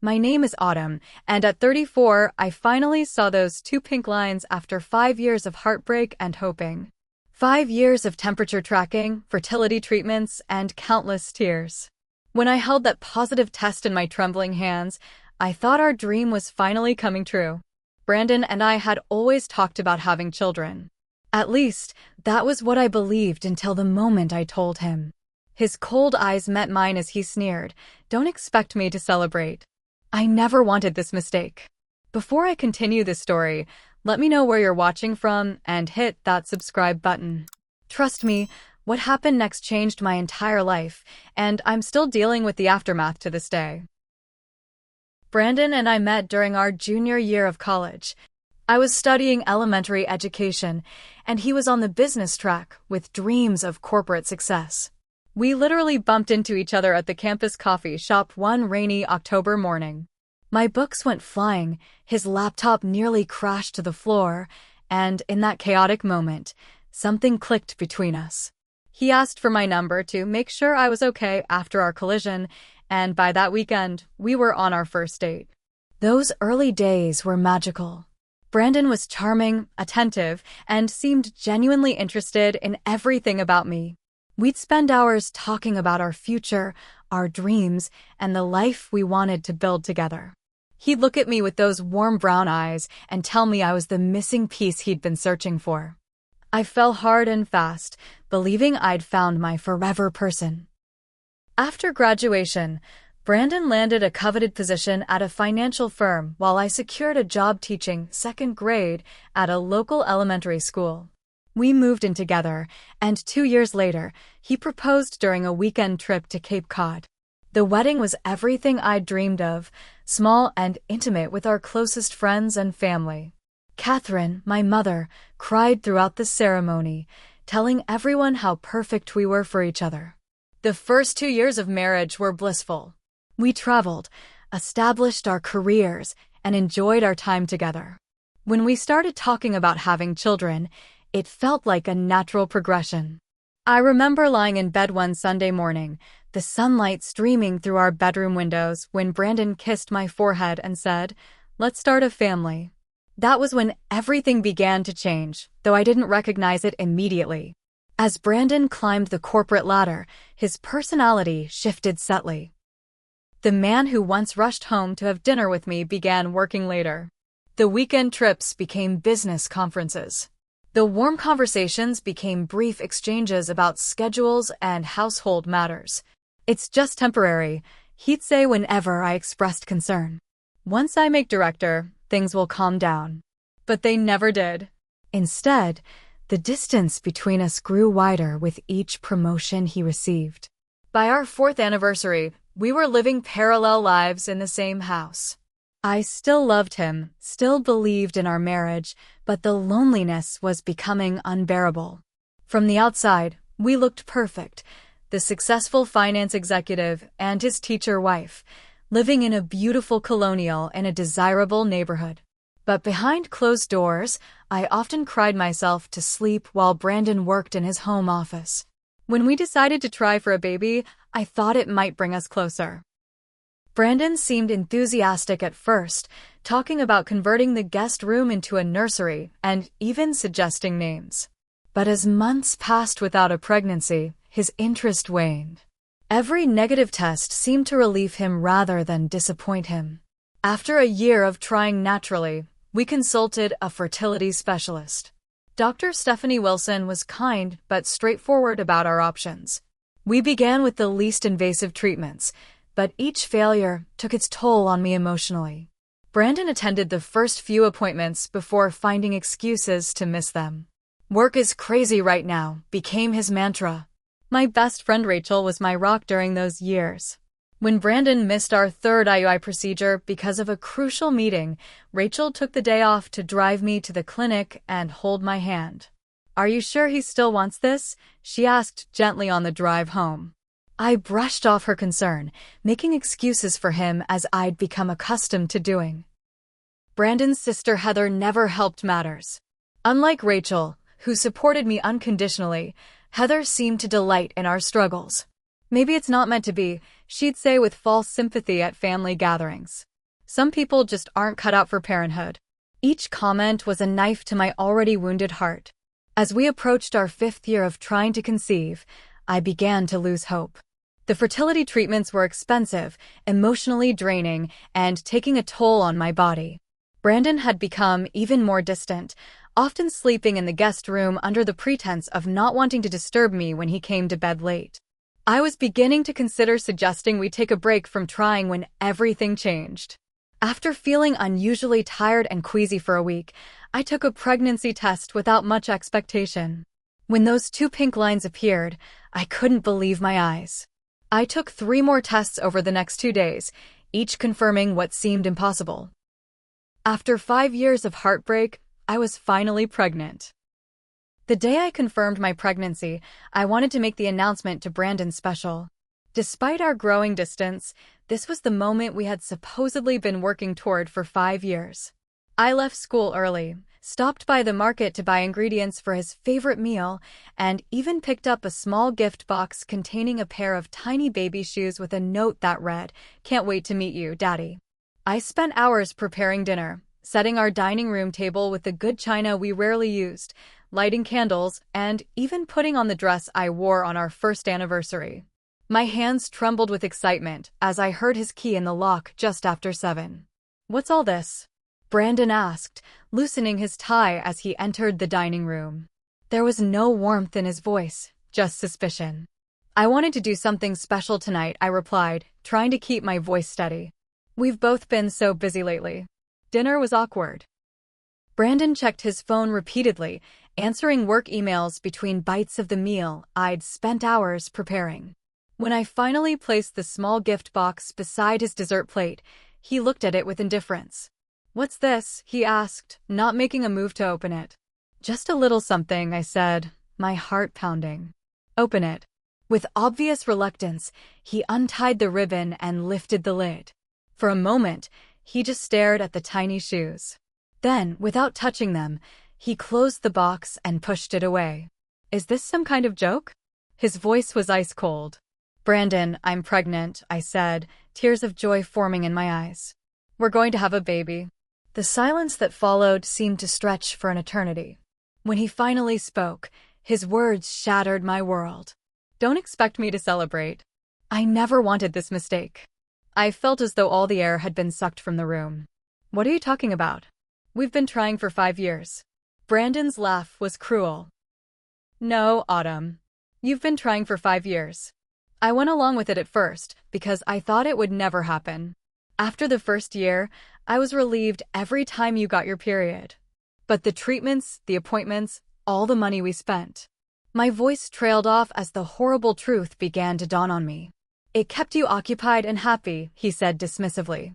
My name is Autumn, and at 34, I finally saw those two pink lines after 5 years of heartbreak and hoping. 5 years of temperature tracking, fertility treatments, and countless tears. When I held that positive test in my trembling hands, I thought our dream was finally coming true. Brandon and I had always talked about having children. At least, that was what I believed until the moment I told him. His cold eyes met mine as he sneered, "Don't expect me to celebrate." I never wanted this mistake. Before I continue this story, let me know where you're watching from and hit that subscribe button. Trust me, what happened next changed my entire life, and I'm still dealing with the aftermath to this day. Brandon and I met during our junior year of college. I was studying elementary education, and he was on the business track with dreams of corporate success. We literally bumped into each other at the campus coffee shop one rainy October morning. My books went flying, his laptop nearly crashed to the floor, and in that chaotic moment, something clicked between us. He asked for my number to make sure I was okay after our collision, and by that weekend, we were on our first date. Those early days were magical. Brandon was charming, attentive, and seemed genuinely interested in everything about me. We'd spend hours talking about our future, our dreams, and the life we wanted to build together. He'd look at me with those warm brown eyes and tell me I was the missing piece he'd been searching for. I fell hard and fast, believing I'd found my forever person. After graduation, Brandon landed a coveted position at a financial firm while I secured a job teaching second grade at a local elementary school. We moved in together, and 2 years later, he proposed during a weekend trip to Cape Cod. The wedding was everything I'd dreamed of, small and intimate with our closest friends and family. Catherine, my mother, cried throughout the ceremony, telling everyone how perfect we were for each other. The first 2 years of marriage were blissful. We traveled, established our careers, and enjoyed our time together. When we started talking about having children, it felt like a natural progression. I remember lying in bed one Sunday morning, the sunlight streaming through our bedroom windows when Brandon kissed my forehead and said, "Let's start a family." That was when everything began to change, though I didn't recognize it immediately. As Brandon climbed the corporate ladder, his personality shifted subtly. The man who once rushed home to have dinner with me began working later. The weekend trips became business conferences. The warm conversations became brief exchanges about schedules and household matters. "It's just temporary," he'd say whenever I expressed concern. "Once I make director, things will calm down." But they never did. Instead, the distance between us grew wider with each promotion he received. By our 4th anniversary, we were living parallel lives in the same house. I still loved him, still believed in our marriage, but the loneliness was becoming unbearable. From the outside, we looked perfect, the successful finance executive and his teacher wife, living in a beautiful colonial in a desirable neighborhood. But behind closed doors, I often cried myself to sleep while Brandon worked in his home office. When we decided to try for a baby, I thought it might bring us closer. Brandon seemed enthusiastic at first, talking about converting the guest room into a nursery and even suggesting names. But as months passed without a pregnancy, his interest waned. Every negative test seemed to relieve him rather than disappoint him. After a year of trying naturally, we consulted a fertility specialist. Dr. Stephanie Wilson was kind but straightforward about our options. We began with the least invasive treatments, but each failure took its toll on me emotionally. Brandon attended the first few appointments before finding excuses to miss them. "Work is crazy right now," became his mantra. My best friend Rachel was my rock during those years. When Brandon missed our 3rd IUI procedure because of a crucial meeting, Rachel took the day off to drive me to the clinic and hold my hand. "Are you sure he still wants this?" she asked gently on the drive home. I brushed off her concern, making excuses for him as I'd become accustomed to doing. Brandon's sister Heather never helped matters. Unlike Rachel, who supported me unconditionally, Heather seemed to delight in our struggles. "Maybe it's not meant to be," she'd say with false sympathy at family gatherings. Some people just aren't cut out for parenthood. Each comment was a knife to my already wounded heart. As we approached our 5th year of trying to conceive, I began to lose hope. The fertility treatments were expensive, emotionally draining, and taking a toll on my body. Brandon had become even more distant, often sleeping in the guest room under the pretense of not wanting to disturb me when he came to bed late. I was beginning to consider suggesting we take a break from trying when everything changed. After feeling unusually tired and queasy for a week, I took a pregnancy test without much expectation. When those 2 pink lines appeared, I couldn't believe my eyes. I took 3 more tests over the next 2 days, each confirming what seemed impossible. After 5 years of heartbreak, I was finally pregnant. The day I confirmed my pregnancy, I wanted to make the announcement to Brandon special. Despite our growing distance, this was the moment we had supposedly been working toward for 5 years. I left school early, stopped by the market to buy ingredients for his favorite meal, and even picked up a small gift box containing a pair of tiny baby shoes with a note that read, "Can't wait to meet you, Daddy." I spent hours preparing dinner, setting our dining room table with the good china we rarely used, lighting candles, and even putting on the dress I wore on our first anniversary. My hands trembled with excitement as I heard his key in the lock just after 7. "What's all this?" Brandon asked, loosening his tie as he entered the dining room. There was no warmth in his voice, just suspicion. "I wanted to do something special tonight," I replied, trying to keep my voice steady. "We've both been so busy lately." Dinner was awkward. Brandon checked his phone repeatedly, answering work emails between bites of the meal I'd spent hours preparing. When I finally placed the small gift box beside his dessert plate, he looked at it with indifference. "What's this?" he asked, not making a move to open it. "Just a little something," I said, my heart pounding. "Open it." With obvious reluctance, he untied the ribbon and lifted the lid. For a moment, he just stared at the tiny shoes. Then, without touching them, he closed the box and pushed it away. "Is this some kind of joke?" His voice was ice cold. "Brandon, I'm pregnant," I said, tears of joy forming in my eyes. "We're going to have a baby." The silence that followed seemed to stretch for an eternity. When he finally spoke, his words shattered my world. "Don't expect me to celebrate. I never wanted this mistake." I felt as though all the air had been sucked from the room. "What are you talking about? We've been trying for 5 years. Brandon's laugh was cruel. "No, Autumn. You've been trying for 5 years. I went along with it at first because I thought it would never happen. After the first year, I was relieved every time you got your period. But the treatments, the appointments, all the money we spent." My voice trailed off as the horrible truth began to dawn on me. "It kept you occupied and happy," he said dismissively.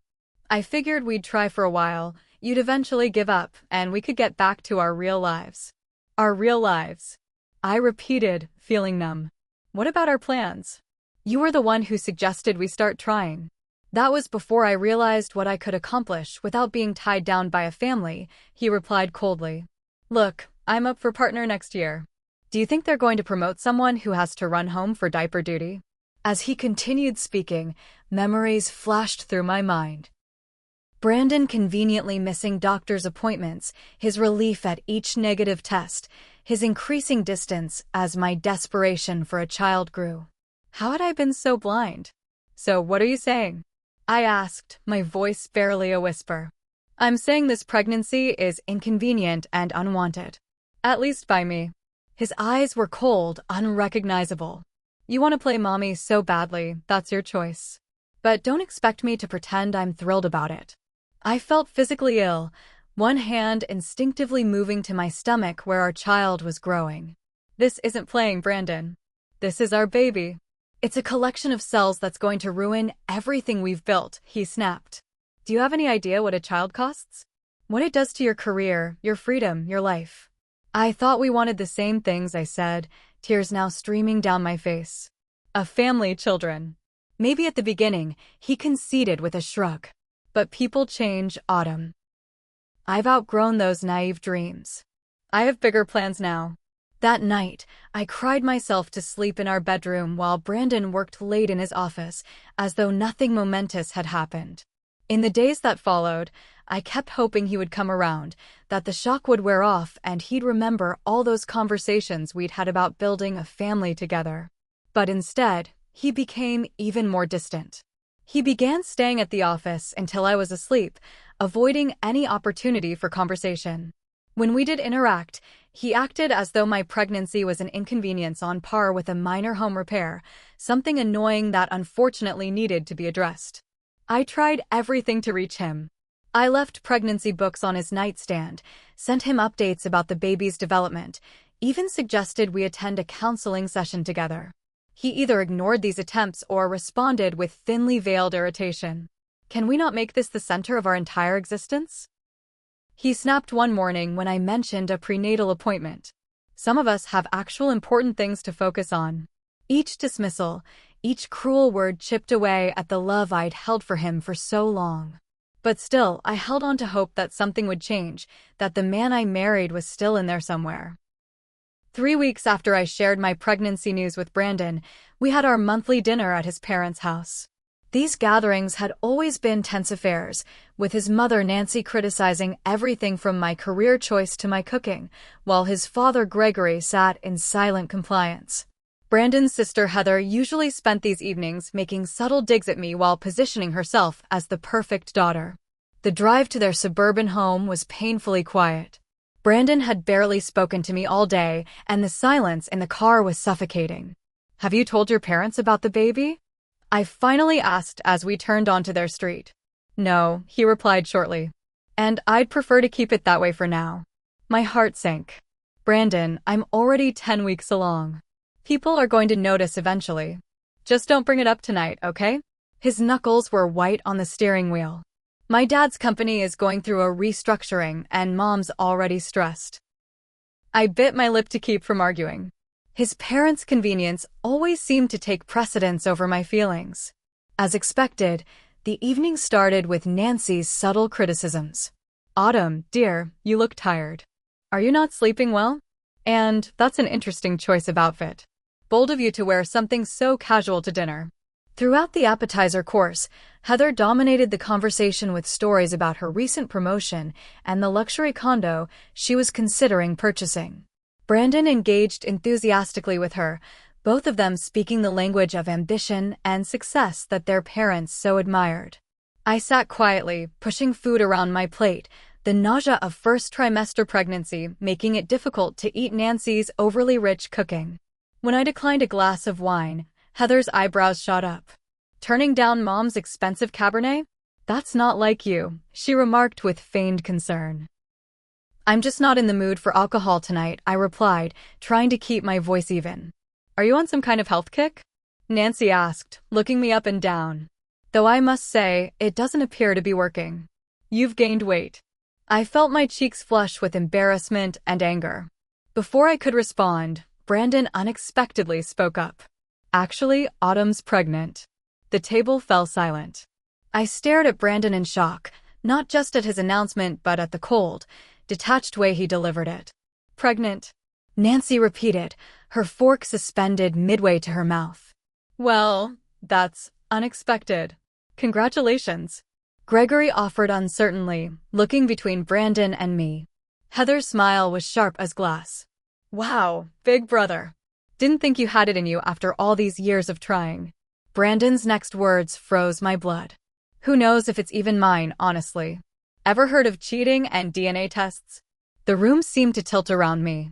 "I figured we'd try for a while, you'd eventually give up, and we could get back to our real lives." "Our real lives," I repeated, feeling numb. "What about our plans? You were the one who suggested we start trying." "That was before I realized what I could accomplish without being tied down by a family," he replied coldly. "Look, I'm up for partner next year. Do you think they're going to promote someone who has to run home for diaper duty?" As he continued speaking, memories flashed through my mind. Brandon conveniently missing doctor's appointments, his relief at each negative test, his increasing distance as my desperation for a child grew. How had I been so blind? "So what are you saying?" I asked, my voice barely a whisper. "I'm saying this pregnancy is inconvenient and unwanted. At least by me." His eyes were cold, unrecognizable. "You want to play mommy so badly, that's your choice. But don't expect me to pretend I'm thrilled about it." I felt physically ill, one hand instinctively moving to my stomach where our child was growing. "This isn't playing, Brandon. This is our baby. It's a collection of cells that's going to ruin everything we've built," he snapped. "Do you have any idea what a child costs? What it does to your career, your freedom, your life?" "I thought we wanted the same things," I said, tears now streaming down my face. "A family, children." Maybe at the beginning, he conceded with a shrug. But people change, Autumn. I've outgrown those naive dreams. I have bigger plans now. That night, I cried myself to sleep in our bedroom while Brandon worked late in his office, as though nothing momentous had happened. In the days that followed, I kept hoping he would come around, that the shock would wear off and he'd remember all those conversations we'd had about building a family together. But instead, he became even more distant. He began staying at the office until I was asleep, avoiding any opportunity for conversation. When we did interact, he acted as though my pregnancy was an inconvenience on par with a minor home repair, something annoying that unfortunately needed to be addressed. I tried everything to reach him. I left pregnancy books on his nightstand, sent him updates about the baby's development, even suggested we attend a counseling session together. He either ignored these attempts or responded with thinly veiled irritation. Can we not make this the center of our entire existence? He snapped one morning when I mentioned a prenatal appointment. Some of us have actual important things to focus on. Each dismissal, each cruel word chipped away at the love I'd held for him for so long. But still, I held on to hope that something would change, that the man I married was still in there somewhere. 3 weeks after I shared my pregnancy news with Brandon, we had our monthly dinner at his parents' house. These gatherings had always been tense affairs, with his mother Nancy criticizing everything from my career choice to my cooking, while his father Gregory sat in silent compliance. Brandon's sister Heather usually spent these evenings making subtle digs at me while positioning herself as the perfect daughter. The drive to their suburban home was painfully quiet. Brandon had barely spoken to me all day, and the silence in the car was suffocating. "Have you told your parents about the baby?" I finally asked as we turned onto their street. "No," he replied shortly. "And I'd prefer to keep it that way for now." My heart sank. "Brandon, I'm already 10 weeks along. People are going to notice eventually. Just don't bring it up tonight, okay?" His knuckles were white on the steering wheel. "My dad's company is going through a restructuring, and Mom's already stressed." I bit my lip to keep from arguing. His parents' convenience always seemed to take precedence over my feelings. As expected, the evening started with Nancy's subtle criticisms. "Autumn, dear, you look tired. Are you not sleeping well? And that's an interesting choice of outfit. Bold of you to wear something so casual to dinner." Throughout the appetizer course, Heather dominated the conversation with stories about her recent promotion and the luxury condo she was considering purchasing. Brandon engaged enthusiastically with her, both of them speaking the language of ambition and success that their parents so admired. I sat quietly, pushing food around my plate, the nausea of first trimester pregnancy making it difficult to eat Nancy's overly rich cooking. When I declined a glass of wine, Heather's eyebrows shot up. "Turning down Mom's expensive Cabernet? That's not like you," she remarked with feigned concern. "I'm just not in the mood for alcohol tonight," I replied, trying to keep my voice even. "Are you on some kind of health kick?" Nancy asked, looking me up and down. "Though I must say, it doesn't appear to be working. You've gained weight." I felt my cheeks flush with embarrassment and anger. Before I could respond, Brandon unexpectedly spoke up. "Actually, Autumn's pregnant." The table fell silent. I stared at Brandon in shock, not just at his announcement but at the cold, detached way he delivered it. "Pregnant?" Nancy repeated, her fork suspended midway to her mouth. "Well, that's unexpected. Congratulations." Gregory offered uncertainly, looking between Brandon and me. Heather's smile was sharp as glass. "Wow, big brother. Didn't think you had it in you after all these years of trying." Brandon's next words froze my blood. "Who knows if it's even mine, honestly. Ever heard of cheating and DNA tests?" The room seemed to tilt around me.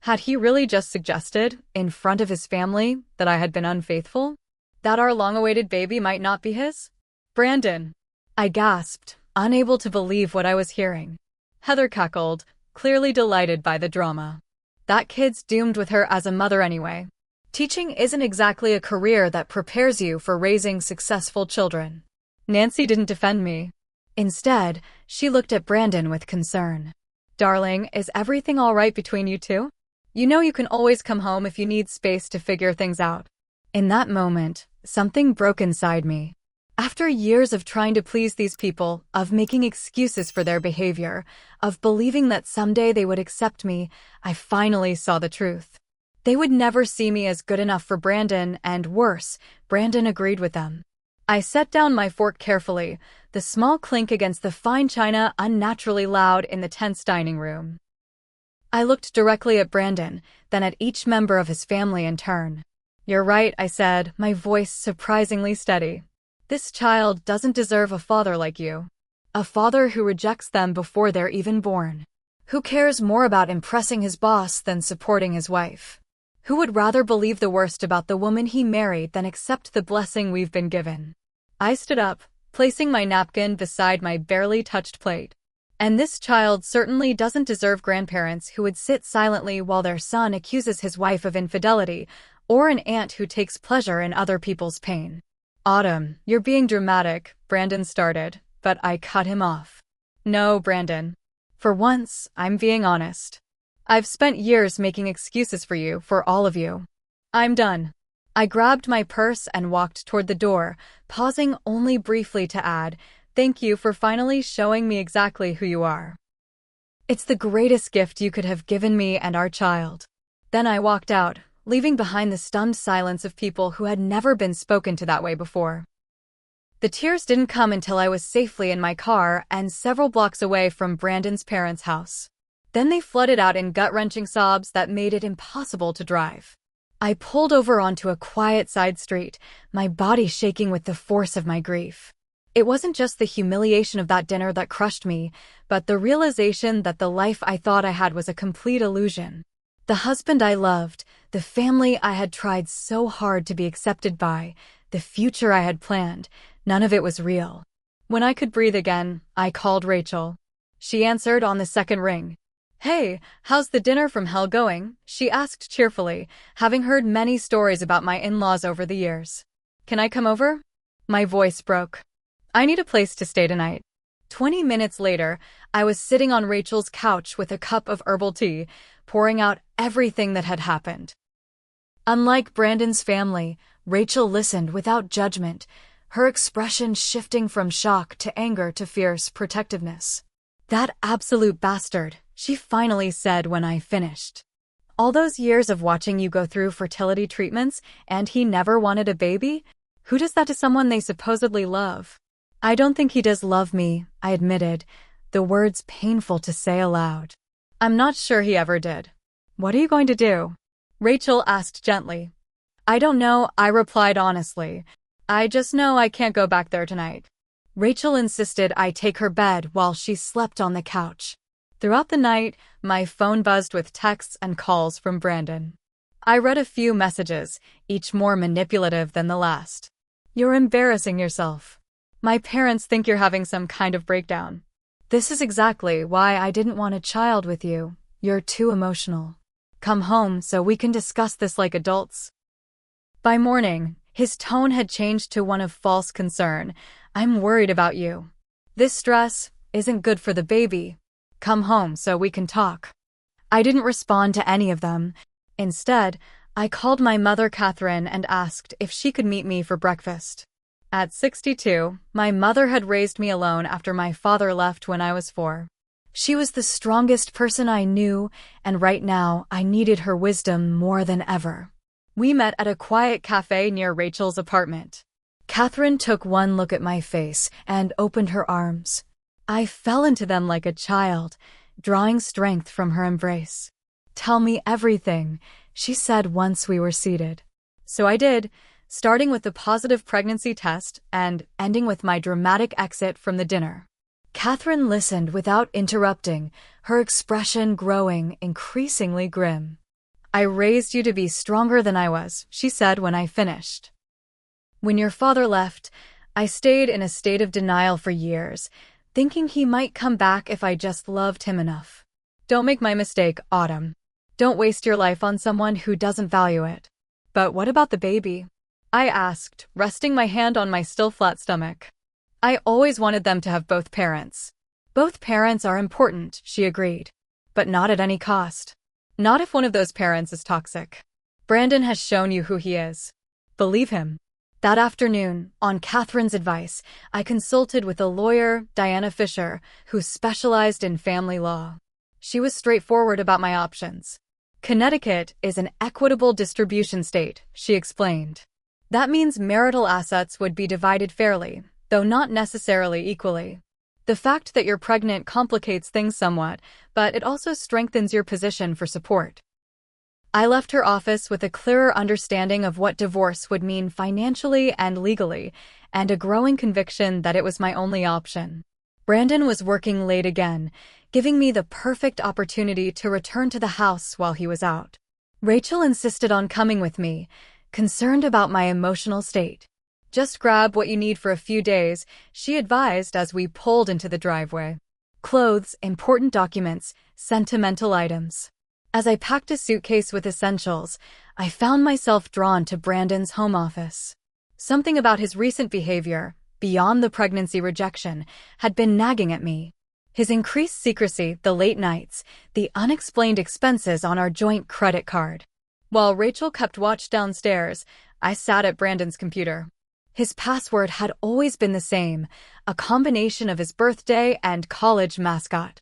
Had he really just suggested, in front of his family, that I had been unfaithful? That our long-awaited baby might not be his? "Brandon!" I gasped, unable to believe what I was hearing. Heather cackled, clearly delighted by the drama. "That kid's doomed with her as a mother anyway. Teaching isn't exactly a career that prepares you for raising successful children." Nancy didn't defend me. Instead, she looked at Brandon with concern. "Darling, is everything all right between you two? You know you can always come home if you need space to figure things out." In that moment, something broke inside me. After years of trying to please these people, of making excuses for their behavior, of believing that someday they would accept me, I finally saw the truth. They would never see me as good enough for Brandon, and worse, Brandon agreed with them. I set down my fork carefully, the small clink against the fine china unnaturally loud in the tense dining room. I looked directly at Brandon, then at each member of his family in turn. "You're right," I said, my voice surprisingly steady. "This child doesn't deserve a father like you. A father who rejects them before they're even born. Who cares more about impressing his boss than supporting his wife? Who would rather believe the worst about the woman he married than accept the blessing we've been given?" I stood up, placing my napkin beside my barely touched plate. "And this child certainly doesn't deserve grandparents who would sit silently while their son accuses his wife of infidelity, or an aunt who takes pleasure in other people's pain." "Autumn, you're being dramatic," Brandon started, but I cut him off. "No, Brandon. For once, I'm being honest. I've spent years making excuses for you, for all of you. I'm done." I grabbed my purse and walked toward the door, pausing only briefly to add, "Thank you for finally showing me exactly who you are. It's the greatest gift you could have given me and our child." Then I walked out, leaving behind the stunned silence of people who had never been spoken to that way before. The tears didn't come until I was safely in my car and several blocks away from Brandon's parents' house. Then they flooded out in gut-wrenching sobs that made it impossible to drive. I pulled over onto a quiet side street, my body shaking with the force of my grief. It wasn't just the humiliation of that dinner that crushed me, but the realization that the life I thought I had was a complete illusion. The husband I loved, the family I had tried so hard to be accepted by, the future I had planned, none of it was real. When I could breathe again, I called Rachel. She answered on the second ring. "Hey, how's the dinner from hell going?" she asked cheerfully, having heard many stories about my in-laws over the years. "Can I come over?" My voice broke. "I need a place to stay tonight." 20 minutes later, I was sitting on Rachel's couch with a cup of herbal tea, pouring out everything that had happened. Unlike Brandon's family, Rachel listened without judgment, her expression shifting from shock to anger to fierce protectiveness. "That absolute bastard," she finally said when I finished. "All those years of watching you go through fertility treatments, and he never wanted a baby? Who does that to someone they supposedly love?" "I don't think he does love me," I admitted, the words painful to say aloud. "I'm not sure he ever did." "What are you going to do?" Rachel asked gently. "I don't know," I replied honestly. "I just know I can't go back there tonight." Rachel insisted I take her bed while she slept on the couch. Throughout the night, my phone buzzed with texts and calls from Brandon. I read a few messages, each more manipulative than the last. "You're embarrassing yourself. My parents think you're having some kind of breakdown. This is exactly why I didn't want a child with you. You're too emotional. Come home so we can discuss this like adults." By morning, his tone had changed to one of false concern. "I'm worried about you. This stress isn't good for the baby. Come home so we can talk." I didn't respond to any of them. Instead, I called my mother Catherine and asked if she could meet me for breakfast. At 62, my mother had raised me alone after my father left when I was 4. She was the strongest person I knew, and right now I needed her wisdom more than ever. We met at a quiet cafe near Rachel's apartment. Catherine took one look at my face and opened her arms. I fell into them like a child, drawing strength from her embrace. "Tell me everything," she said once we were seated. So I did, starting with the positive pregnancy test and ending with my dramatic exit from the dinner. Catherine listened without interrupting, her expression growing increasingly grim. "I raised you to be stronger than I was," she said when I finished. "When your father left, I stayed in a state of denial for years, thinking he might come back if I just loved him enough. Don't make my mistake, Autumn. Don't waste your life on someone who doesn't value it." "But what about the baby?" I asked, resting my hand on my still flat stomach. "I always wanted them to have both parents." "Both parents are important," she agreed. "But not at any cost. Not if one of those parents is toxic. Brandon has shown you who he is. Believe him." That afternoon, on Catherine's advice, I consulted with a lawyer, Diana Fisher, who specialized in family law. She was straightforward about my options. "Connecticut is an equitable distribution state," she explained. That means marital assets would be divided fairly, though not necessarily equally. The fact that you're pregnant complicates things somewhat, but it also strengthens your position for support. I left her office with a clearer understanding of what divorce would mean financially and legally, and a growing conviction that it was my only option. Brandon was working late again, giving me the perfect opportunity to return to the house while he was out. Rachel insisted on coming with me, concerned about my emotional state. "Just grab what you need for a few days," she advised as we pulled into the driveway. Clothes, important documents, sentimental items. As I packed a suitcase with essentials, I found myself drawn to Brandon's home office. Something about his recent behavior, beyond the pregnancy rejection, had been nagging at me. His increased secrecy, the late nights, the unexplained expenses on our joint credit card. While Rachel kept watch downstairs, I sat at Brandon's computer. His password had always been the same, a combination of his birthday and college mascot.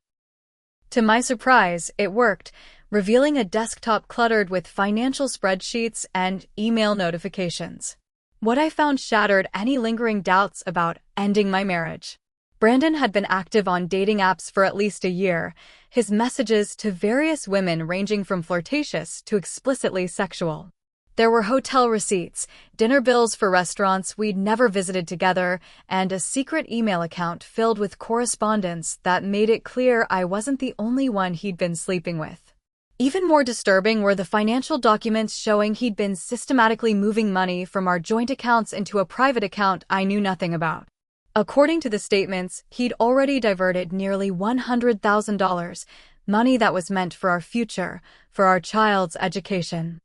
To my surprise, it worked, revealing a desktop cluttered with financial spreadsheets and email notifications. What I found shattered any lingering doubts about ending my marriage. Brandon had been active on dating apps for at least a year, his messages to various women ranging from flirtatious to explicitly sexual. There were hotel receipts, dinner bills for restaurants we'd never visited together, and a secret email account filled with correspondence that made it clear I wasn't the only one he'd been sleeping with. Even more disturbing were the financial documents showing he'd been systematically moving money from our joint accounts into a private account I knew nothing about. According to the statements, he'd already diverted nearly $100,000, money that was meant for our future, for our child's education.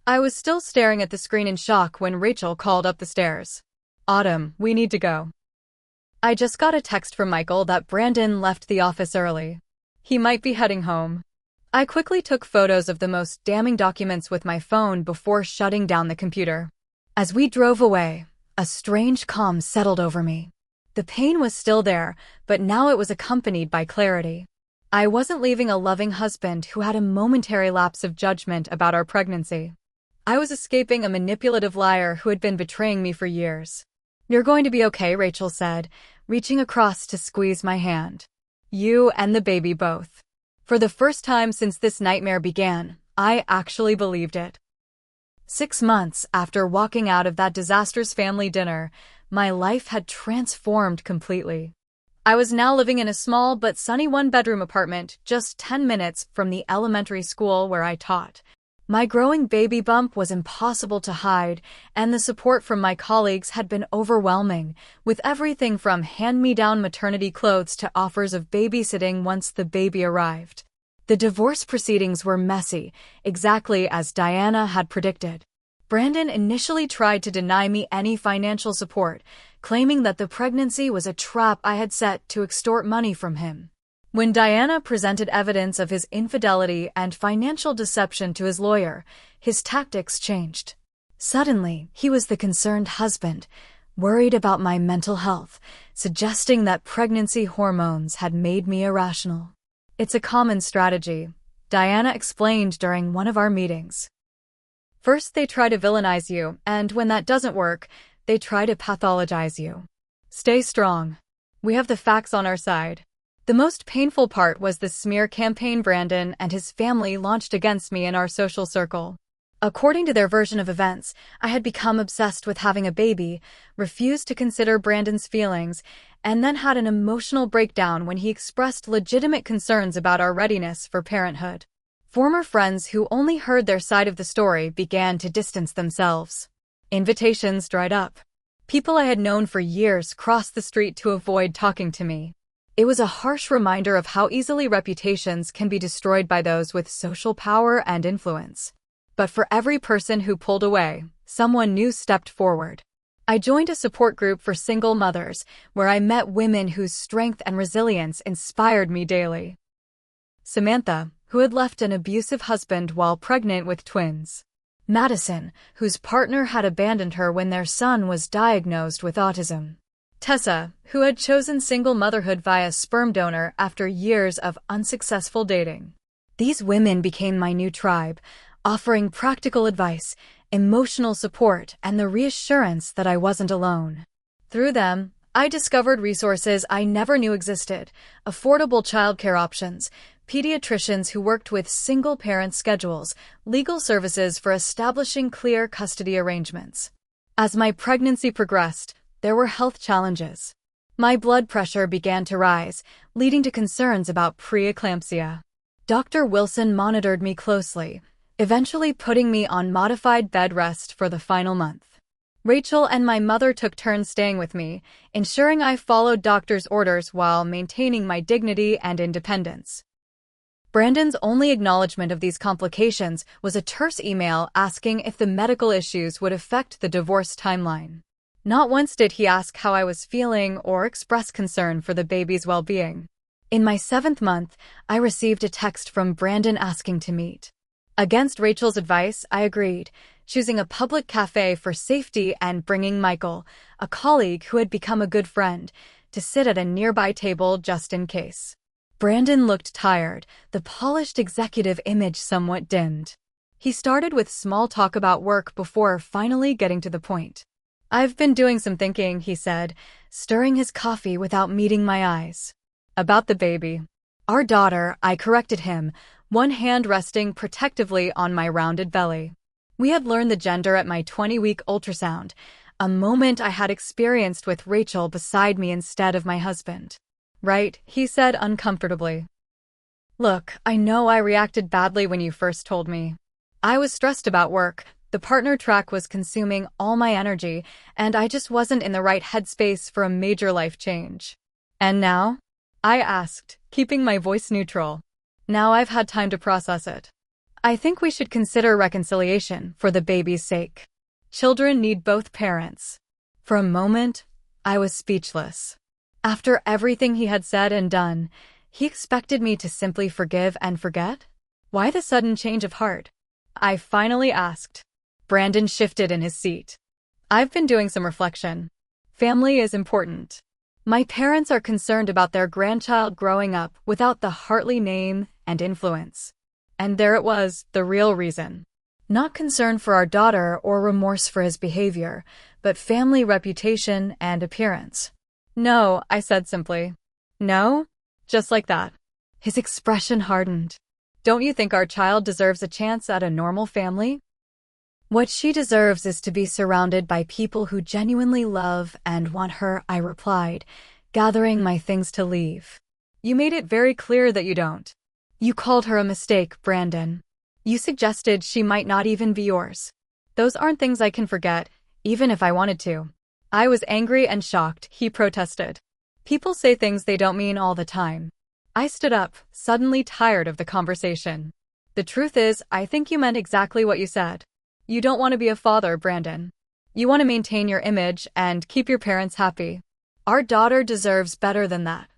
I was still staring at the screen in shock when Rachel called up the stairs. "Autumn, we need to go." I just got a text from Michael that Brandon left the office early. He might be heading home. I quickly took photos of the most damning documents with my phone before shutting down the computer. As we drove away, a strange calm settled over me. The pain was still there, but now it was accompanied by clarity. I wasn't leaving a loving husband who had a momentary lapse of judgment about our pregnancy. I was escaping a manipulative liar who had been betraying me for years. "You're going to be okay," Rachel said, reaching across to squeeze my hand. "You and the baby both." For the first time since this nightmare began, I actually believed it. 6 months after walking out of that disastrous family dinner, my life had transformed completely. I was now living in a small but sunny one-bedroom apartment just 10 minutes from the elementary school where I taught. My growing baby bump was impossible to hide, and the support from my colleagues had been overwhelming, with everything from hand-me-down maternity clothes to offers of babysitting once the baby arrived. The divorce proceedings were messy, exactly as Diana had predicted. Brandon initially tried to deny me any financial support, claiming that the pregnancy was a trap I had set to extort money from him. When Diana presented evidence of his infidelity and financial deception to his lawyer, his tactics changed. Suddenly, he was the concerned husband, worried about my mental health, suggesting that pregnancy hormones had made me irrational. "It's a common strategy," Diana explained during one of our meetings. "First they try to villainize you, and when that doesn't work, they try to pathologize you. Stay strong. We have the facts on our side." The most painful part was the smear campaign Brandon and his family launched against me in our social circle. According to their version of events, I had become obsessed with having a baby, refused to consider Brandon's feelings, and then had an emotional breakdown when he expressed legitimate concerns about our readiness for parenthood. Former friends who only heard their side of the story began to distance themselves. Invitations dried up. People I had known for years crossed the street to avoid talking to me. It was a harsh reminder of how easily reputations can be destroyed by those with social power and influence. But for every person who pulled away, someone new stepped forward. I joined a support group for single mothers, where I met women whose strength and resilience inspired me daily. Samantha, who had left an abusive husband while pregnant with twins. Madison, whose partner had abandoned her when their son was diagnosed with autism. Tessa, who had chosen single motherhood via sperm donor after years of unsuccessful dating. These women became my new tribe, offering practical advice, emotional support, and the reassurance that I wasn't alone. Through them, I discovered resources I never knew existed: affordable childcare options, pediatricians who worked with single-parent schedules, legal services for establishing clear custody arrangements. As my pregnancy progressed, there were health challenges. My blood pressure began to rise, leading to concerns about preeclampsia. Dr. Wilson monitored me closely, eventually putting me on modified bed rest for the final month. Rachel and my mother took turns staying with me, ensuring I followed doctor's orders while maintaining my dignity and independence. Brandon's only acknowledgement of these complications was a terse email asking if the medical issues would affect the divorce timeline. Not once did he ask how I was feeling or express concern for the baby's well-being. In my 7th month, I received a text from Brandon asking to meet. Against Rachel's advice, I agreed, choosing a public cafe for safety and bringing Michael, a colleague who had become a good friend, to sit at a nearby table just in case. Brandon looked tired, the polished executive image somewhat dimmed. He started with small talk about work before finally getting to the point. "I've been doing some thinking," he said, stirring his coffee without meeting my eyes. "About the baby." "Our daughter," I corrected him, one hand resting protectively on my rounded belly. We had learned the gender at my 20-week ultrasound, a moment I had experienced with Rachel beside me instead of my husband. "Right," he said uncomfortably. "Look, I know I reacted badly when you first told me. I was stressed about work. The partner track was consuming all my energy, and I just wasn't in the right headspace for a major life change." "And now?" I asked, keeping my voice neutral. "Now I've had time to process it. I think we should consider reconciliation for the baby's sake. Children need both parents." For a moment, I was speechless. After everything he had said and done, he expected me to simply forgive and forget? Why the sudden change of heart? I finally asked. Brandon shifted in his seat. "I've been doing some reflection. Family is important. My parents are concerned about their grandchild growing up without the Hartley name and influence." And there it was, the real reason. Not concern for our daughter or remorse for his behavior, but family reputation and appearance. "No," I said simply. "No?" Just like that. His expression hardened. "Don't you think our child deserves a chance at a normal family?" "What she deserves is to be surrounded by people who genuinely love and want her," I replied, gathering my things to leave. "You made it very clear that you don't. You called her a mistake, Brandon. You suggested she might not even be yours. Those aren't things I can forget, even if I wanted to." I was angry and shocked, he protested. "People say things they don't mean all the time." I stood up, suddenly tired of the conversation. "The truth is, I think you meant exactly what you said. You don't want to be a father, Brandon. You want to maintain your image and keep your parents happy. Our daughter deserves better than that."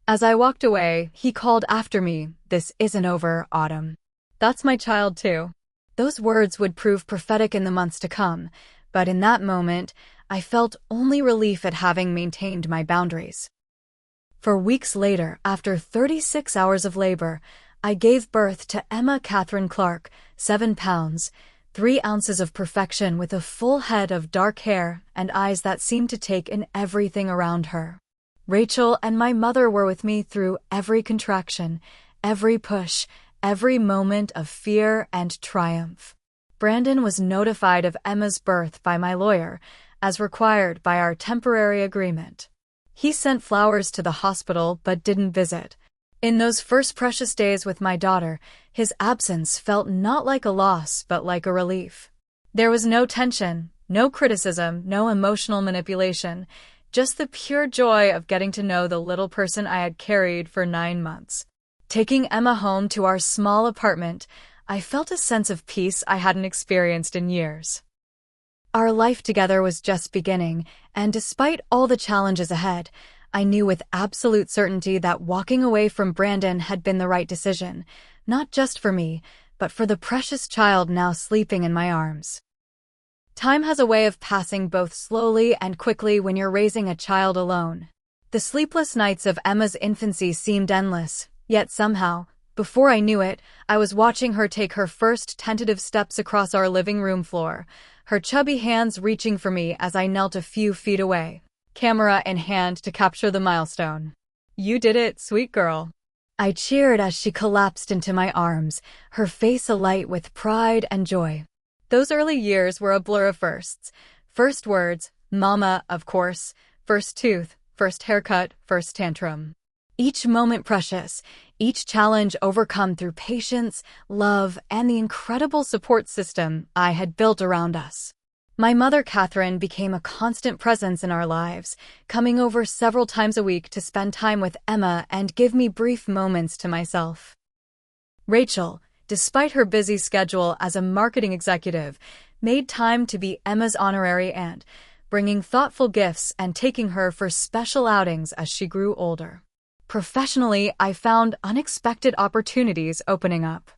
As I walked away, he called after me, "This isn't over, Autumn. That's my child too." Those words would prove prophetic in the months to come, but in that moment, I felt only relief at having maintained my boundaries. For weeks later, after 36 hours of labor, I gave birth to Emma Catherine Clark, 7 pounds, 3 ounces of perfection with a full head of dark hair and eyes that seemed to take in everything around her. Rachel and my mother were with me through every contraction, every push, every moment of fear and triumph. Brandon was notified of Emma's birth by my lawyer, as required by our temporary agreement. He sent flowers to the hospital but didn't visit. In those first precious days with my daughter, his absence felt not like a loss but like a relief. There was no tension, no criticism, no emotional manipulation, just the pure joy of getting to know the little person I had carried for 9 months. Taking Emma home to our small apartment, I felt a sense of peace I hadn't experienced in years. Our life together was just beginning, and despite all the challenges ahead, I knew with absolute certainty that walking away from Brandon had been the right decision, not just for me, but for the precious child now sleeping in my arms. Time has a way of passing both slowly and quickly when you're raising a child alone. The sleepless nights of Emma's infancy seemed endless, yet somehow, Before I knew it, I was watching her take her first tentative steps across our living room floor, her chubby hands reaching for me as I knelt a few feet away, camera in hand to capture the milestone. "You did it, sweet girl." I cheered as she collapsed into my arms, her face alight with pride and joy. Those early years were a blur of firsts. First words, mama, of course. First tooth, first haircut, first tantrum. Each moment precious, each challenge overcome through patience, love, and the incredible support system I had built around us. My mother, Catherine, became a constant presence in our lives, coming over several times a week to spend time with Emma and give me brief moments to myself. Rachel, despite her busy schedule as a marketing executive, made time to be Emma's honorary aunt, bringing thoughtful gifts and taking her for special outings as she grew older. Professionally, I found unexpected opportunities opening up.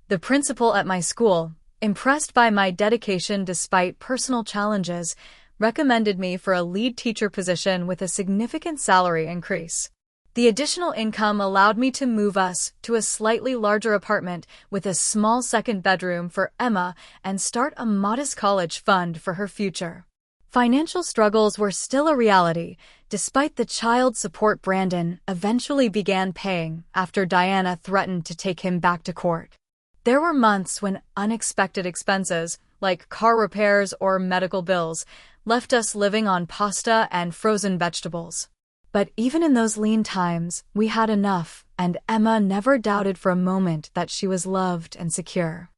The principal at my school, impressed by my dedication despite personal challenges, recommended me for a lead teacher position with a significant salary increase. The additional income allowed me to move us to a slightly larger apartment with a small second bedroom for Emma and start a modest college fund for her future. Financial struggles were still a reality, despite the child support Brandon eventually began paying after Diana threatened to take him back to court. There were months when unexpected expenses, like car repairs or medical bills, left us living on pasta and frozen vegetables. But even in those lean times, we had enough, and Emma never doubted for a moment that she was loved and secure.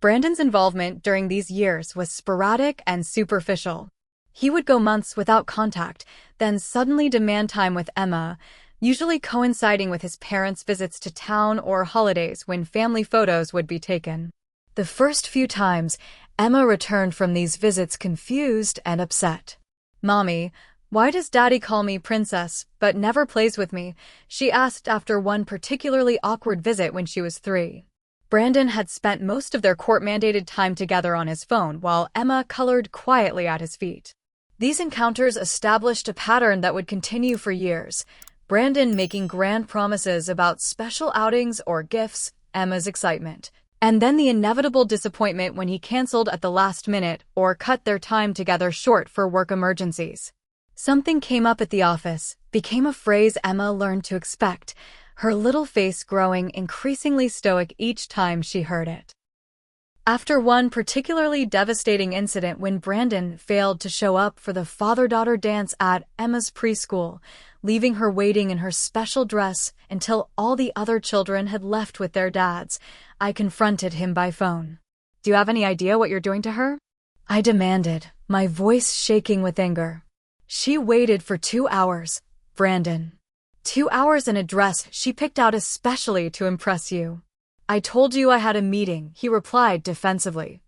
Brandon's involvement during these years was sporadic and superficial. He would go months without contact, then suddenly demand time with Emma, usually coinciding with his parents' visits to town or holidays when family photos would be taken. The first few times, Emma returned from these visits confused and upset. "Mommy, why does Daddy call me princess but never plays with me?" she asked after one particularly awkward visit when she was 3. Brandon had spent most of their court-mandated time together on his phone while Emma colored quietly at his feet. These encounters established a pattern that would continue for years, Brandon making grand promises about special outings or gifts, Emma's excitement, and then the inevitable disappointment when he canceled at the last minute or cut their time together short for work emergencies. Something came up at the office, became a phrase Emma learned to expect, her little face growing increasingly stoic each time she heard it. After one particularly devastating incident when Brandon failed to show up for the father-daughter dance at Emma's preschool, leaving her waiting in her special dress until all the other children had left with their dads, I confronted him by phone. "Do you have any idea what you're doing to her?" I demanded, my voice shaking with anger. "She waited for 2 hours, Brandon. 2 hours in a dress she picked out especially to impress you." "I told you I had a meeting," he replied defensively.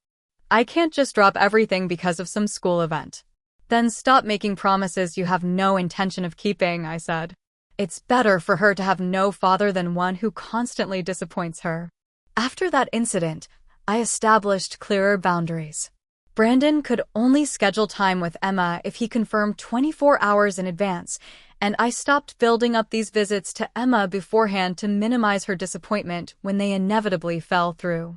"I can't just drop everything because of some school event." "Then stop making promises you have no intention of keeping," I said. "It's better for her to have no father than one who constantly disappoints her." After that incident, I established clearer boundaries. Brandon could only schedule time with Emma if he confirmed 24 hours in advance, and I stopped building up these visits to Emma beforehand to minimize her disappointment when they inevitably fell through.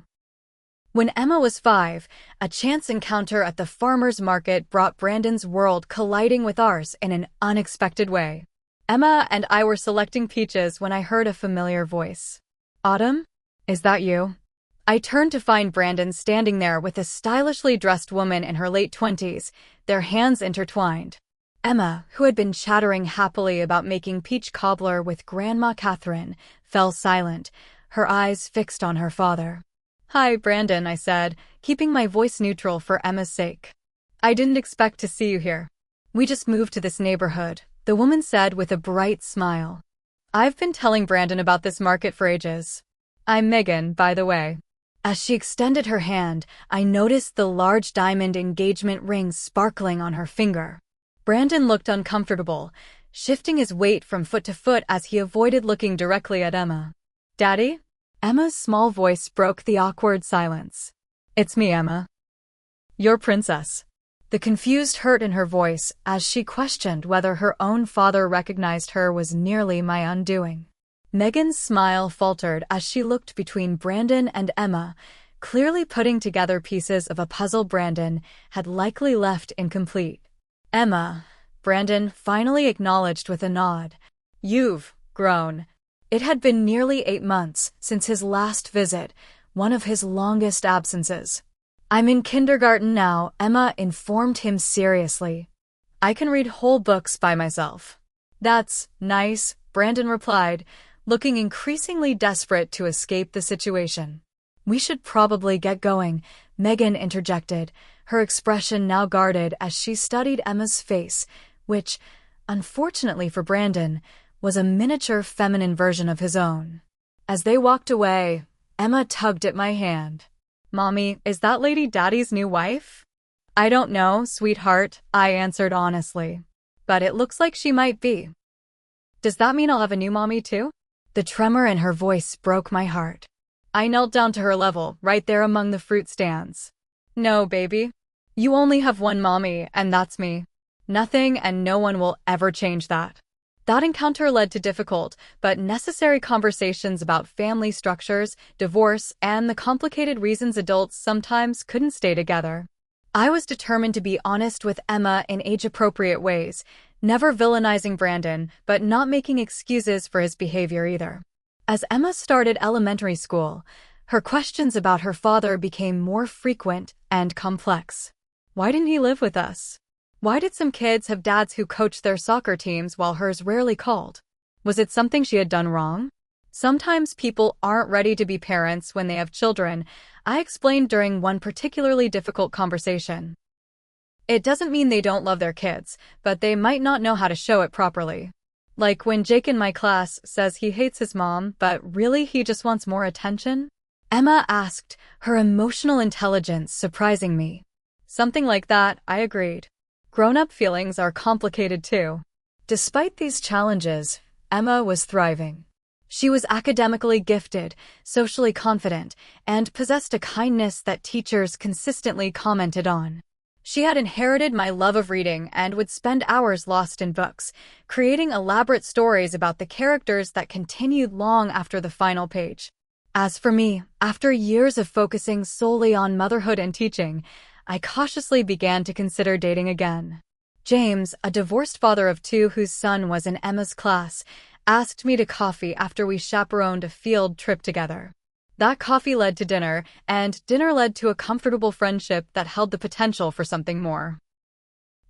When Emma was 5, a chance encounter at the farmer's market brought Brandon's world colliding with ours in an unexpected way. Emma and I were selecting peaches when I heard a familiar voice. "Autumn? Is that you?" I turned to find Brandon standing there with a stylishly dressed woman in her late 20s, their hands intertwined. Emma, who had been chattering happily about making peach cobbler with Grandma Catherine, fell silent, her eyes fixed on her father. "Hi, Brandon," I said, keeping my voice neutral for Emma's sake. "I didn't expect to see you here." "We just moved to this neighborhood," the woman said with a bright smile. "I've been telling Brandon about this market for ages. I'm Megan, by the way." As she extended her hand, I noticed the large diamond engagement ring sparkling on her finger. Brandon looked uncomfortable, shifting his weight from foot to foot as he avoided looking directly at Emma. "Daddy?" Emma's small voice broke the awkward silence. "It's me, Emma. Your princess." The confused hurt in her voice as she questioned whether her own father recognized her was nearly my undoing. Megan's smile faltered as she looked between Brandon and Emma, clearly putting together pieces of a puzzle Brandon had likely left incomplete. Emma, Brandon finally acknowledged with a nod. You've grown. It had been nearly 8 months since his last visit, one of his longest absences. I'm in kindergarten now, Emma informed him seriously. I can read whole books by myself. That's nice, Brandon replied, looking increasingly desperate to escape the situation. We should probably get going, Megan interjected, her expression now guarded as she studied Emma's face, which, unfortunately for Brandon, was a miniature feminine version of his own. As they walked away, Emma tugged at my hand. Mommy, is that Lady Daddy's new wife? I don't know, sweetheart, I answered honestly. But it looks like she might be. Does that mean I'll have a new mommy too? The tremor in her voice broke my heart. I knelt down to her level, right there among the fruit stands. No, baby. You only have one mommy, and that's me. Nothing and no one will ever change that. That encounter led to difficult but necessary conversations about family structures, divorce, and the complicated reasons adults sometimes couldn't stay together. I was determined to be honest with Emma in age-appropriate ways, never villainizing Brandon, but not making excuses for his behavior either. As Emma started elementary school, her questions about her father became more frequent and complex. Why didn't he live with us? Why did some kids have dads who coached their soccer teams while hers rarely called? Was it something she had done wrong? Sometimes people aren't ready to be parents when they have children, I explained during one particularly difficult conversation. It doesn't mean they don't love their kids, but they might not know how to show it properly. Like when Jake in my class says he hates his mom, but really he just wants more attention? Emma asked, her emotional intelligence surprising me. Something like that, I agreed. Grown-up feelings are complicated too. Despite these challenges, Emma was thriving. She was academically gifted, socially confident, and possessed a kindness that teachers consistently commented on. She had inherited my love of reading and would spend hours lost in books, creating elaborate stories about the characters that continued long after the final page. As for me, after years of focusing solely on motherhood and teaching, I cautiously began to consider dating again. James, a divorced father of 2 whose son was in Emma's class, asked me to coffee after we chaperoned a field trip together. That coffee led to dinner, and dinner led to a comfortable friendship that held the potential for something more.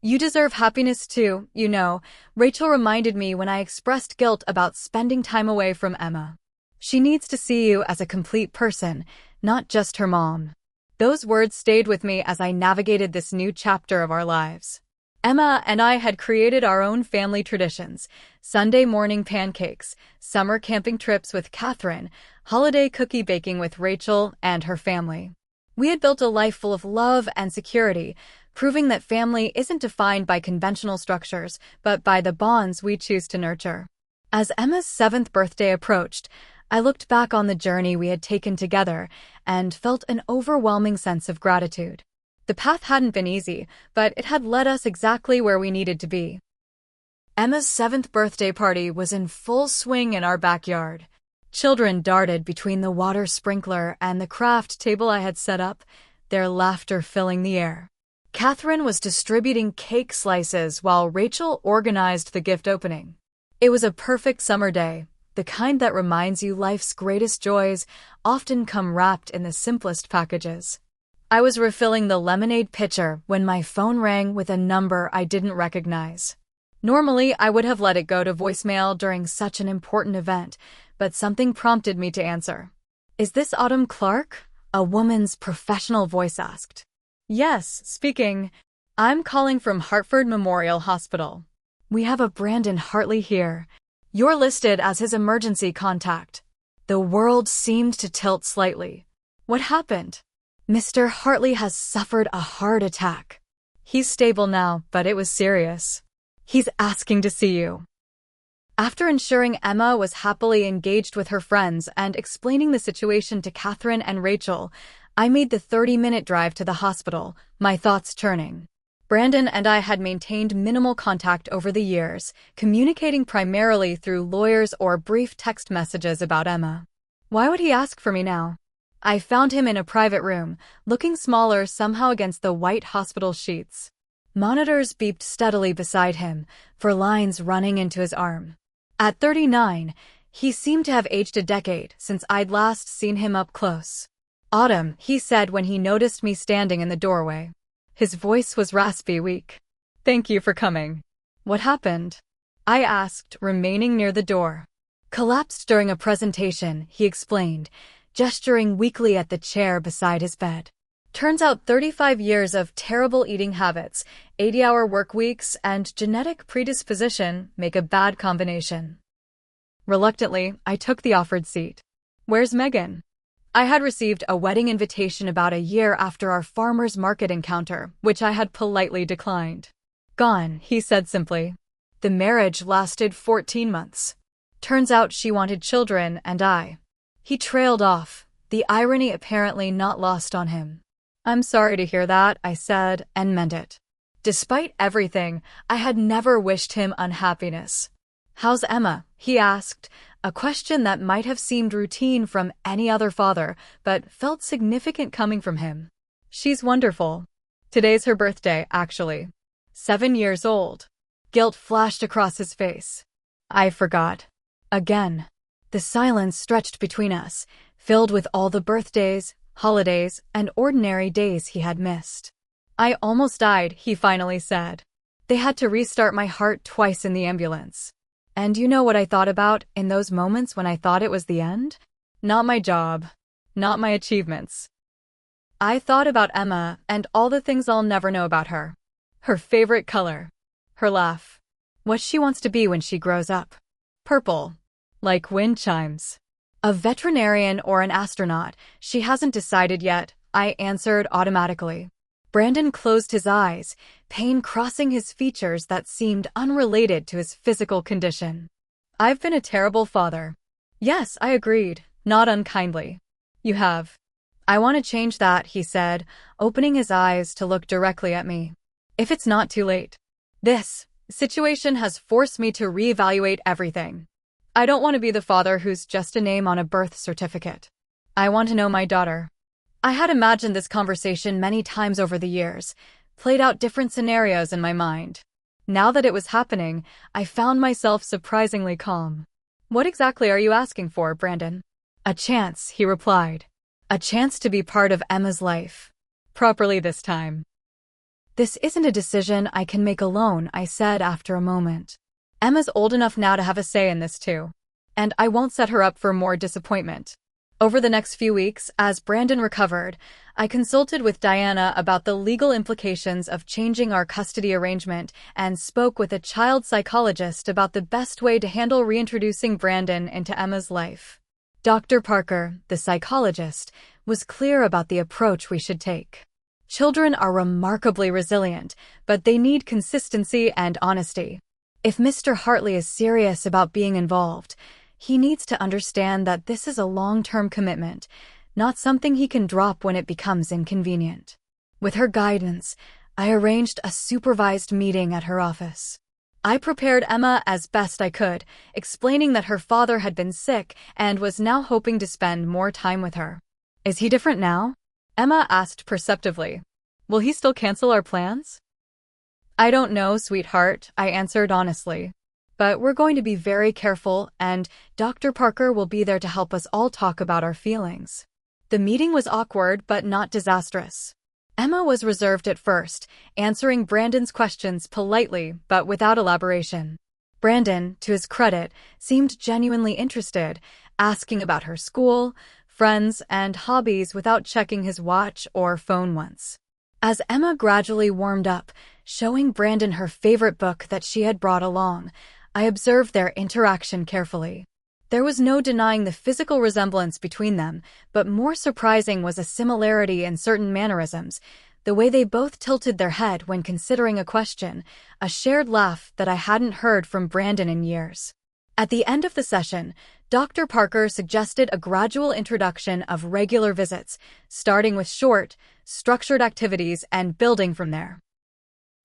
You deserve happiness too, you know, Rachel reminded me when I expressed guilt about spending time away from Emma. She needs to see you as a complete person, not just her mom. Those words stayed with me as I navigated this new chapter of our lives. Emma and I had created our own family traditions: Sunday morning pancakes, summer camping trips with Catherine, holiday cookie baking with Rachel and her family. We had built a life full of love and security, proving that family isn't defined by conventional structures, but by the bonds we choose to nurture. As Emma's 7th birthday approached, I looked back on the journey we had taken together and felt an overwhelming sense of gratitude. The path hadn't been easy, but it had led us exactly where we needed to be. Emma's 7th birthday party was in full swing in our backyard. Children darted between the water sprinkler and the craft table I had set up, their laughter filling the air. Catherine was distributing cake slices while Rachel organized the gift opening. It was a perfect summer day, the kind that reminds you life's greatest joys often come wrapped in the simplest packages. I was refilling the lemonade pitcher when my phone rang with a number I didn't recognize. Normally, I would have let it go to voicemail during such an important event, but something prompted me to answer. Is this Autumn Clark? A woman's professional voice asked. Yes, speaking. I'm calling from Hartford Memorial Hospital. We have a Brandon Hartley here. You're listed as his emergency contact. The world seemed to tilt slightly. What happened? Mr. Hartley has suffered a heart attack. He's stable now, but it was serious. He's asking to see you. After ensuring Emma was happily engaged with her friends and explaining the situation to Catherine and Rachel, I made the 30-minute drive to the hospital, my thoughts churning. Brandon and I had maintained minimal contact over the years, communicating primarily through lawyers or brief text messages about Emma. Why would he ask for me now? I found him in a private room, looking smaller somehow against the white hospital sheets. Monitors beeped steadily beside him, for lines running into his arm. At 39, he seemed to have aged a decade since I'd last seen him up close. "Autumn," he said when he noticed me standing in the doorway. His voice was raspy, weak. "Thank you for coming." "What happened?" I asked, remaining near the door. "Collapsed during a presentation," he explained, gesturing weakly at the chair beside his bed. "Turns out 35 years of terrible eating habits, 80-hour work weeks, and genetic predisposition make a bad combination." Reluctantly, I took the offered seat. "Where's Megan?" I had received a wedding invitation about a year after our farmers market encounter, which I had politely declined. "Gone," he said simply. The marriage lasted 14 months. Turns out she wanted children, and I. He trailed off, the irony apparently not lost on him. "I'm sorry to hear that," I said, and meant it. Despite everything, I had never wished him unhappiness. "How's Emma?" he asked, a question that might have seemed routine from any other father, but felt significant coming from him. "She's wonderful. Today's her birthday, actually. 7 years old." Guilt flashed across his face. I forgot. Again. The silence stretched between us, filled with all the birthdays, holidays, and ordinary days he had missed. "I almost died," he finally said. "They had to restart my heart twice in the ambulance." And you know what I thought about in those moments when I thought it was the end? Not my job. Not my achievements. I thought about Emma and all the things I'll never know about her. Her favorite color. Her laugh. What she wants to be when she grows up. Purple. Like wind chimes. A veterinarian or an astronaut, she hasn't decided yet, I answered automatically. Brandon closed his eyes, pain crossing his features that seemed unrelated to his physical condition. "I've been a terrible father." "Yes," I agreed, not unkindly. "You have." "I want to change that," he said, opening his eyes to look directly at me. "If it's not too late. This situation has forced me to reevaluate everything. I don't want to be the father who's just a name on a birth certificate. I want to know my daughter." I had imagined this conversation many times over the years, played out different scenarios in my mind. Now that it was happening, I found myself surprisingly calm. "What exactly are you asking for, Brandon?" "A chance," he replied. "A chance to be part of Emma's life. Properly this time." "This isn't a decision I can make alone," I said after a moment. "Emma's old enough now to have a say in this too. And I won't set her up for more disappointment." Over the next few weeks, as Brandon recovered, I consulted with Diana about the legal implications of changing our custody arrangement and spoke with a child psychologist about the best way to handle reintroducing Brandon into Emma's life. Dr. Parker, the psychologist, was clear about the approach we should take. Children are remarkably resilient, but they need consistency and honesty. If Mr. Hartley is serious about being involved, he needs to understand that this is a long-term commitment, not something he can drop when it becomes inconvenient. With her guidance, I arranged a supervised meeting at her office. I prepared Emma as best I could, explaining that her father had been sick and was now hoping to spend more time with her. "Is he different now?" Emma asked perceptively. "Will he still cancel our plans?" "I don't know, sweetheart," I answered honestly. "But we're going to be very careful, and Dr. Parker will be there to help us all talk about our feelings." The meeting was awkward but not disastrous. Emma was reserved at first, answering Brandon's questions politely but without elaboration. Brandon, to his credit, seemed genuinely interested, asking about her school, friends, and hobbies without checking his watch or phone once. As Emma gradually warmed up, showing Brandon her favorite book that she had brought along, I observed their interaction carefully. There was no denying the physical resemblance between them, but more surprising was a similarity in certain mannerisms, the way they both tilted their head when considering a question, a shared laugh that I hadn't heard from Brandon in years. At the end of the session, Dr. Parker suggested a gradual introduction of regular visits, starting with short, structured activities and building from there.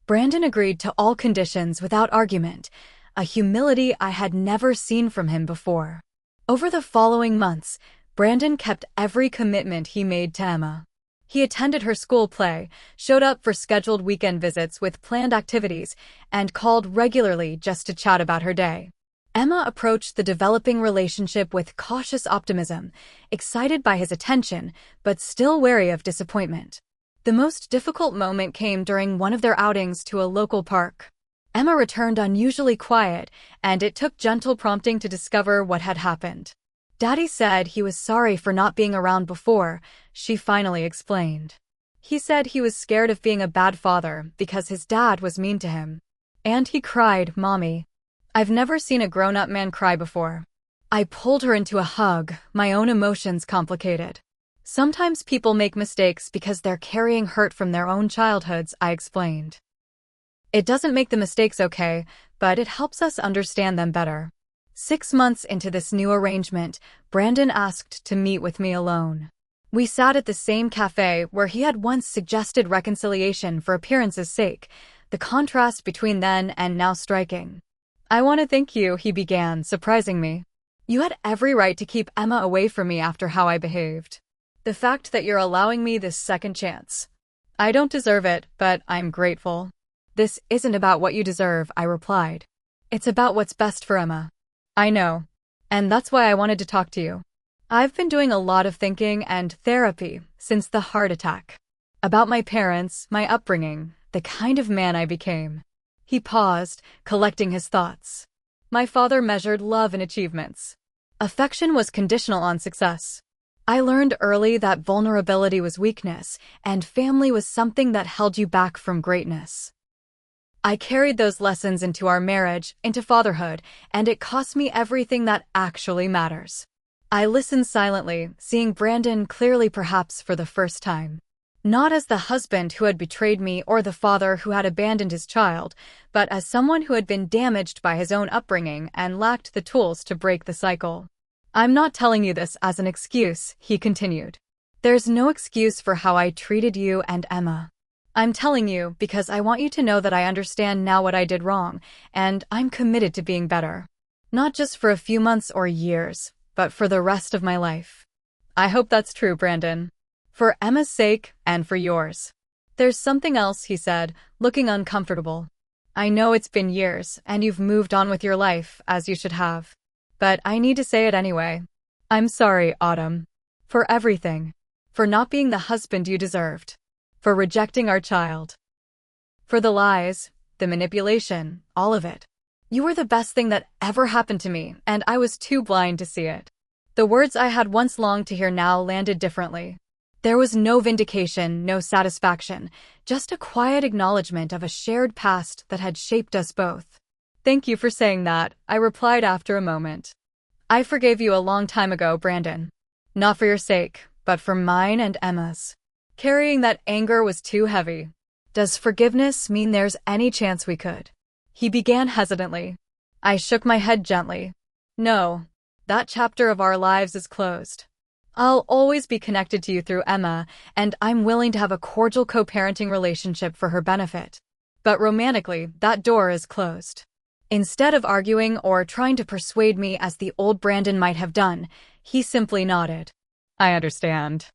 Brandon agreed to all conditions without argument, a humility I had never seen from him before. Over the following months, Brandon kept every commitment he made to Emma. He attended her school play, showed up for scheduled weekend visits with planned activities, and called regularly just to chat about her day. Emma approached the developing relationship with cautious optimism, excited by his attention, but still wary of disappointment. The most difficult moment came during one of their outings to a local park. Emma returned unusually quiet, and it took gentle prompting to discover what had happened. Daddy said he was sorry for not being around before, she finally explained. He said he was scared of being a bad father because his dad was mean to him. And he cried, "Mommy." I've never seen a grown-up man cry before. I pulled her into a hug, my own emotions complicated. Sometimes people make mistakes because they're carrying hurt from their own childhoods, I explained. It doesn't make the mistakes okay, but it helps us understand them better. 6 months into this new arrangement, Brandon asked to meet with me alone. We sat at the same cafe where he had once suggested reconciliation for appearance's sake, the contrast between then and now striking. "I want to thank you," he began, surprising me. "You had every right to keep Emma away from me after how I behaved. The fact that you're allowing me this second chance. I don't deserve it, but I'm grateful." "This isn't about what you deserve," I replied. "It's about what's best for Emma." "I know. And that's why I wanted to talk to you. I've been doing a lot of thinking and therapy since the heart attack. About my parents, my upbringing, the kind of man I became." He paused, collecting his thoughts. "My father measured love in achievements. Affection was conditional on success. I learned early that vulnerability was weakness, and family was something that held you back from greatness. I carried those lessons into our marriage, into fatherhood, and it cost me everything that actually matters." I listened silently, seeing Brandon clearly perhaps for the first time. Not as the husband who had betrayed me or the father who had abandoned his child, but as someone who had been damaged by his own upbringing and lacked the tools to break the cycle. "I'm not telling you this as an excuse," he continued. "There's no excuse for how I treated you and Emma. I'm telling you because I want you to know that I understand now what I did wrong, and I'm committed to being better. Not just for a few months or years, but for the rest of my life." "I hope that's true, Brandon. For Emma's sake and for yours." "There's something else," he said, looking uncomfortable. "I know it's been years, and you've moved on with your life, as you should have. But I need to say it anyway. I'm sorry, Autumn. For everything. For not being the husband you deserved. For rejecting our child. For the lies, the manipulation, all of it. You were the best thing that ever happened to me, and I was too blind to see it." The words I had once longed to hear now landed differently. There was no vindication, no satisfaction, just a quiet acknowledgement of a shared past that had shaped us both. "Thank you for saying that," I replied after a moment. "I forgave you a long time ago, Brandon. Not for your sake, but for mine and Emma's. Carrying that anger was too heavy. Does forgiveness mean there's any chance we could?" He began hesitantly. I shook my head gently. "No, that chapter of our lives is closed. I'll always be connected to you through Emma, and I'm willing to have a cordial co-parenting relationship for her benefit. But romantically, that door is closed." Instead of arguing or trying to persuade me as the old Brandon might have done, he simply nodded. "I understand.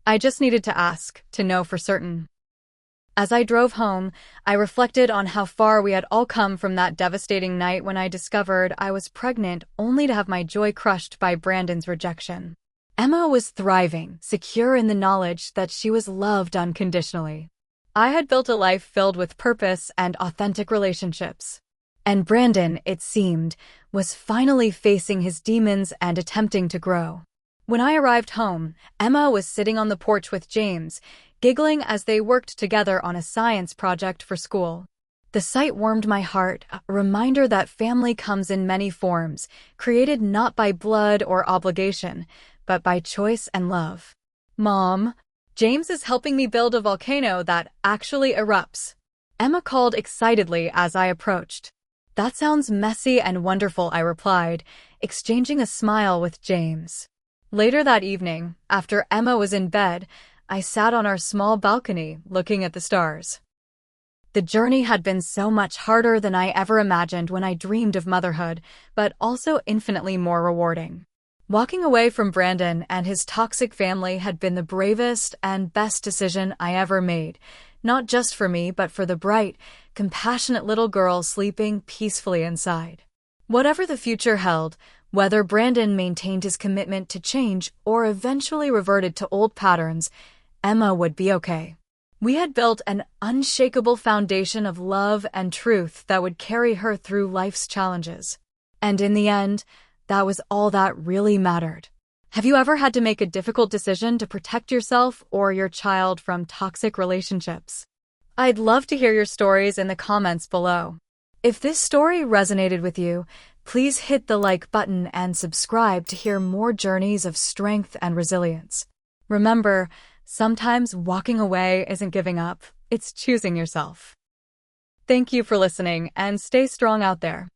I just needed to ask, to know for certain." As I drove home, I reflected on how far we had all come from that devastating night when I discovered I was pregnant only to have my joy crushed by Brandon's rejection. Emma was thriving, secure in the knowledge that she was loved unconditionally. I had built a life filled with purpose and authentic relationships. And Brandon, it seemed, was finally facing his demons and attempting to grow. When I arrived home, Emma was sitting on the porch with James, giggling as they worked together on a science project for school. The sight warmed my heart, a reminder that family comes in many forms, created not by blood or obligation, but by choice and love. "Mom, James is helping me build a volcano that actually erupts," Emma called excitedly as I approached. "That sounds messy and wonderful," I replied, exchanging a smile with James. Later that evening, after Emma was in bed, I sat on our small balcony looking at the stars. The journey had been so much harder than I ever imagined when I dreamed of motherhood, but also infinitely more rewarding. Walking away from Brandon and his toxic family had been the bravest and best decision I ever made, not just for me, but for the bright, compassionate little girl sleeping peacefully inside. Whatever the future held, whether Brandon maintained his commitment to change or eventually reverted to old patterns, Emma would be okay. We had built an unshakable foundation of love and truth that would carry her through life's challenges. And in the end, that was all that really mattered. Have you ever had to make a difficult decision to protect yourself or your child from toxic relationships? I'd love to hear your stories in the comments below. If this story resonated with you, please hit the like button and subscribe to hear more journeys of strength and resilience. Remember, sometimes walking away isn't giving up, it's choosing yourself. Thank you for listening and stay strong out there.